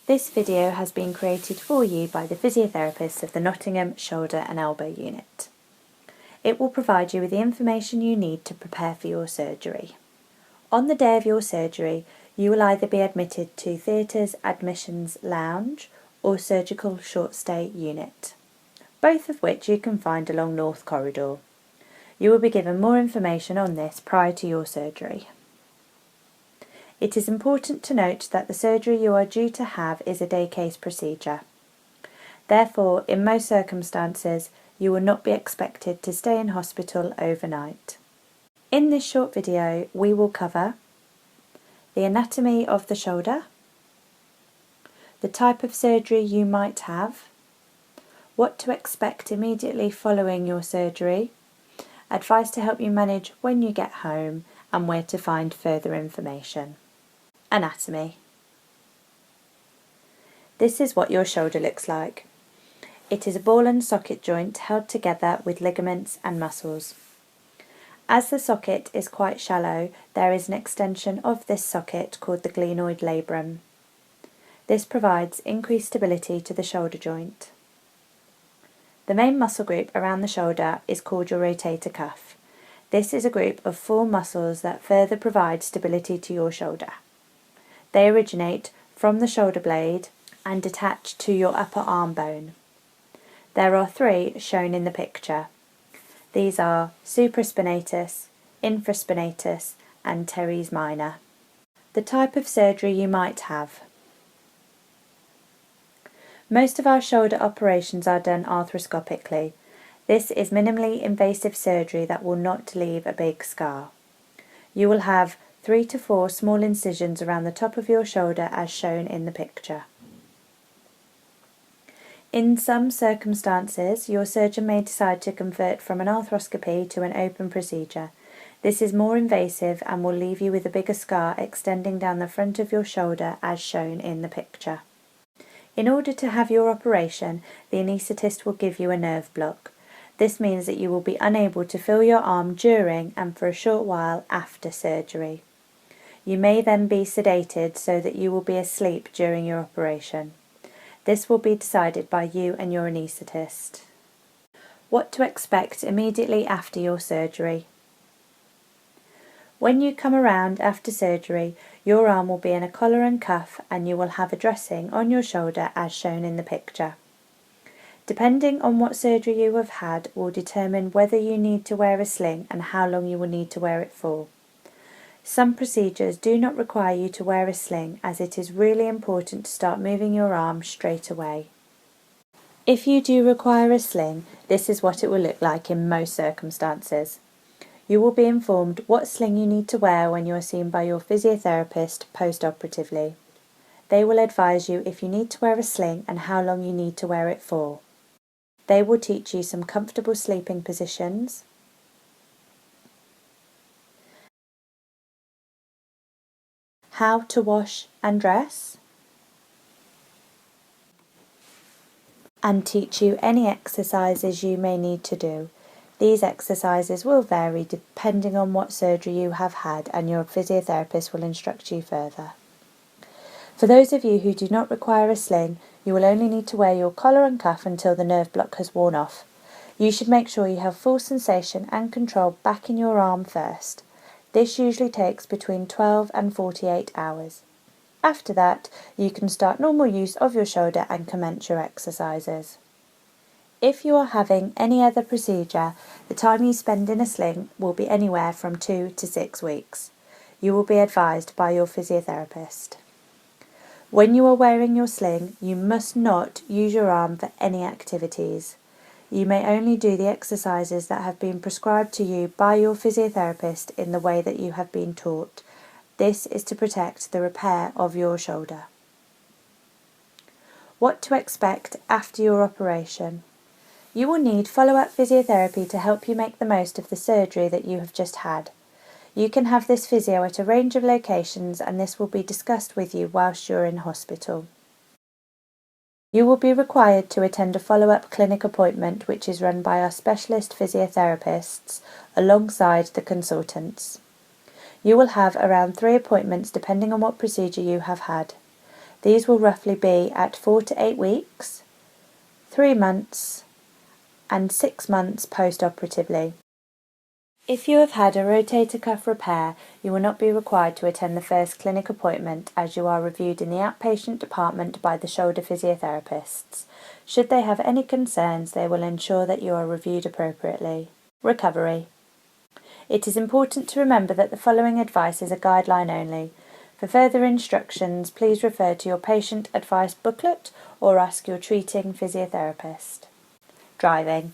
This video has been created for you by the physiotherapists of the Nottingham Shoulder and Elbow Unit. It will provide you with the information you need to prepare for your surgery. On the day of your surgery, you will either be admitted to Theatre's Admissions Lounge or Surgical Short Stay Unit, both of which you can find along North Corridor. You will be given more information on this prior to your surgery. It is important to note that the surgery you are due to have is a day case procedure. Therefore, in most circumstances, you will not be expected to stay in hospital overnight. In this short video, we will cover the anatomy of the shoulder, the type of surgery you might have, what to expect immediately following your surgery, advice to help you manage when you get home, and where to find further information. Anatomy. This is what your shoulder looks like. It is a ball and socket joint held together with ligaments and muscles. As the socket is quite shallow, there is an extension of this socket called the glenoid labrum. This provides increased stability to the shoulder joint. The main muscle group around the shoulder is called your rotator cuff. This is a group of 4 muscles that further provide stability to your shoulder. They originate from the shoulder blade and attach to your upper arm bone. There are 3 shown in the picture. These are supraspinatus, infraspinatus and teres minor. The type of surgery you might have. Most of our shoulder operations are done arthroscopically. This is minimally invasive surgery that will not leave a big scar. You will have 3 to 4 small incisions around the top of your shoulder as shown in the picture. In some circumstances, your surgeon may decide to convert from an arthroscopy to an open procedure. This is more invasive and will leave you with a bigger scar extending down the front of your shoulder as shown in the picture. In order to have your operation, the anaesthetist will give you a nerve block. This means that you will be unable to feel your arm during and for a short while after surgery. You may then be sedated so that you will be asleep during your operation. This will be decided by you and your anaesthetist. What to expect immediately after your surgery. When you come around after surgery, your arm will be in a collar and cuff and you will have a dressing on your shoulder as shown in the picture. Depending on what surgery you have had will determine whether you need to wear a sling and how long you will need to wear it for. Some procedures do not require you to wear a sling as it is really important to start moving your arm straight away. If you do require a sling, this is what it will look like in most circumstances. You will be informed what sling you need to wear when you are seen by your physiotherapist post-operatively. They will advise you if you need to wear a sling and how long you need to wear it for. They will teach you some comfortable sleeping positions, how to wash and dress, and teach you any exercises you may need to do. These exercises will vary depending on what surgery you have had and your physiotherapist will instruct you further. For those of you who do not require a sling, you will only need to wear your collar and cuff until the nerve block has worn off. You should make sure you have full sensation and control back in your arm first. This usually takes between 12 and 48 hours. After that, you can start normal use of your shoulder and commence your exercises. If you are having any other procedure, the time you spend in a sling will be anywhere from 2 to 6 weeks. You will be advised by your physiotherapist. When you are wearing your sling, you must not use your arm for any activities. You may only do the exercises that have been prescribed to you by your physiotherapist in the way that you have been taught. This is to protect the repair of your shoulder. What to expect after your operation. You will need follow-up physiotherapy to help you make the most of the surgery that you have just had. You can have this physio at a range of locations and this will be discussed with you whilst you're in hospital. You will be required to attend a follow-up clinic appointment which is run by our specialist physiotherapists alongside the consultants. You will have around 3 appointments depending on what procedure you have had. These will roughly be at 4 to 8 weeks, 3 months, and 6 months post-operatively. If you have had a rotator cuff repair, you will not be required to attend the first clinic appointment as you are reviewed in the outpatient department by the shoulder physiotherapists. Should they have any concerns, they will ensure that you are reviewed appropriately. Recovery. It is important to remember that the following advice is a guideline only. For further instructions, please refer to your patient advice booklet or ask your treating physiotherapist. Driving.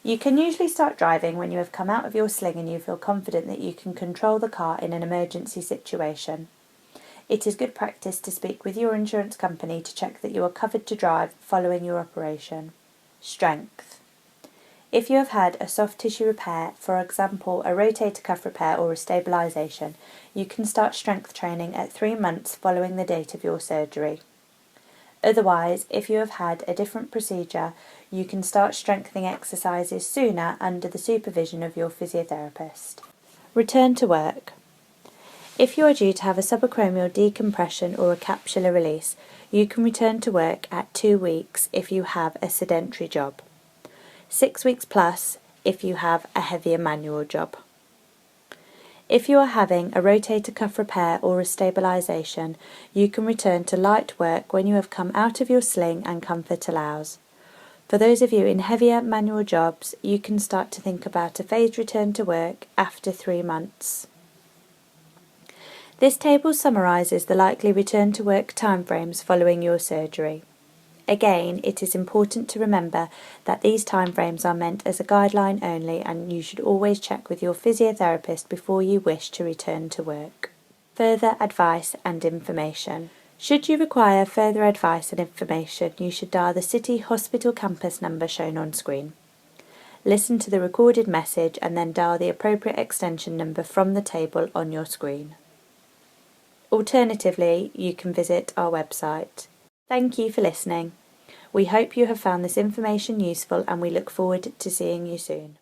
You can usually start driving when you have come out of your sling and you feel confident that you can control the car in an emergency situation. It is good practice to speak with your insurance company to check that you are covered to drive following your operation. Strength. If you have had a soft tissue repair, for example a rotator cuff repair or a stabilisation, you can start strength training at 3 months following the date of your surgery. Otherwise, if you have had a different procedure, you can start strengthening exercises sooner under the supervision of your physiotherapist. Return to work. If you are due to have a subacromial decompression or a capsular release, you can return to work at 2 weeks if you have a sedentary job. 6 weeks plus if you have a heavier manual job. If you are having a rotator cuff repair or a stabilisation, you can return to light work when you have come out of your sling and comfort allows. For those of you in heavier manual jobs, you can start to think about a phased return to work after 3 months. This table summarises the likely return to work timeframes following your surgery. Again, it is important to remember that these timeframes are meant as a guideline only and you should always check with your physiotherapist before you wish to return to work. Further advice and information. Should you require further advice and information, you should dial the City Hospital Campus number shown on screen. Listen to the recorded message and then dial the appropriate extension number from the table on your screen. Alternatively, you can visit our website. Thank you for listening. We hope you have found this information useful and we look forward to seeing you soon.